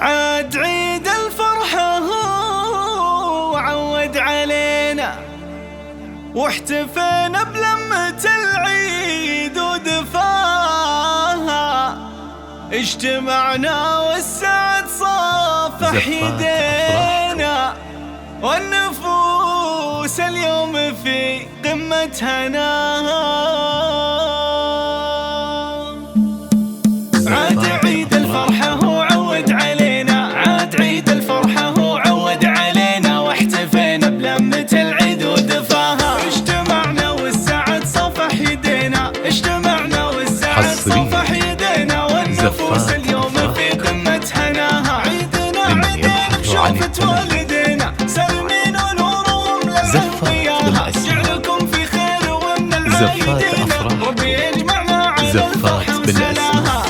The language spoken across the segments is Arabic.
عاد عيد الفرحة هو عود علينا، واحتفينا بلمة العيد ودفاها، اجتمعنا والسعد صافح يدينا، والنفوس اليوم في قمة هناها. عاد عيد الفرحة هو عود علينا، عاد عيد الفرحة هو عود علينا، واحتفينا بلمة العيد ودفاها، اجتمعنا والسعد صفح يدينا، اجتمعنا والسعد صفح يدينا، والنفوس اليوم في قمة هناها. عيدنا عيدنا بشوفة والدينا، سالمين ونورهم للعطياها، جعلكم في خير ومن العايدين، ربي يجمعنا على الفرحة وسلاها.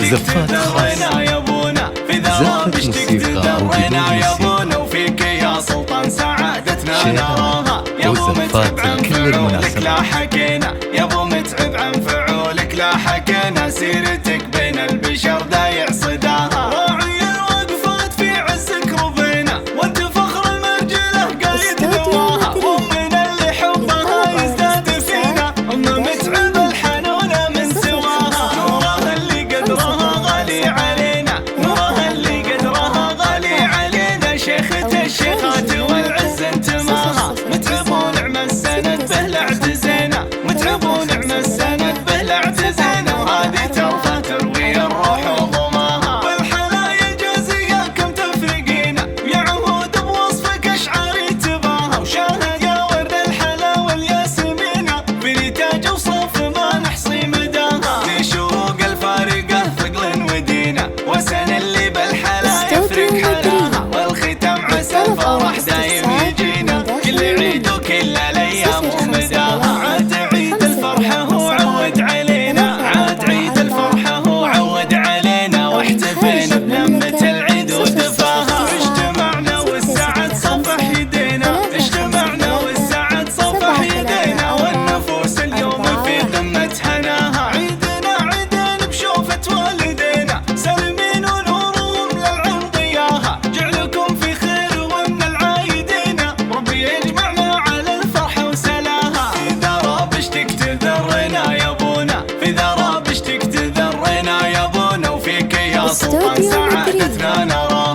زفات خاصة، زفت موسيقى وبدون موسيقى، وفيك يا سلطان سعادتنا نراها، يا ابو متعب عن فعولك لا حكينا، يا ابو متعب عن فعولك لا حكينا، سيرتك بين البشر دايع صداها، راعي الوقفات في عزك ربينا، وانت فخر المرجله قايد نواها، ومن اللي حبها يزداد فينا، ام متعب الحنونه من سواها، نورها اللي قدرها غالي علينا، نورها اللي قدرها غالي علينا، شيخة الشيخات والعز انتماها، متعب ونعم السند به لاعتزينا، متعب ونعم السند به لاعتزينا، وهذه ترفع تروي الروح وضماها، والحلايا الجازية كم تفرقينا، يا عهود بوصفك اشعاري تباها، وشاهد يا ورد الحلا والياسمينة، في نتاج وصف ما نحصي مداها، في شروق الفارقة ثقل ودينا، وسن اللي بالحلا يفرق حلاها، والختام عسى الفرح دايم يجينا، كل عيد وكل الايام ومداها. عاد عيد الفرحة هو عود علينا، عاد عيد الفرحة هو عود علينا، واحتفينا بلمة العيد ودفاها، اجتمعنا والسعد صفح يدينا، اجتمعنا والسعد صفح يدينا، والنفوس اليوم في قمة هناها. عيدنا عيدنا بشوفة والدينا، سالمين ونورهم للعين ضياها، جعلكم في خير ومن العايدين، ربي يجمعنا على الفرحة وسلاها. في ذرابشتك تذرنا يا ابونا، في ذرابشتك تذرنا يا ابونا، وفيك يا سلطان سعادتنا نراها.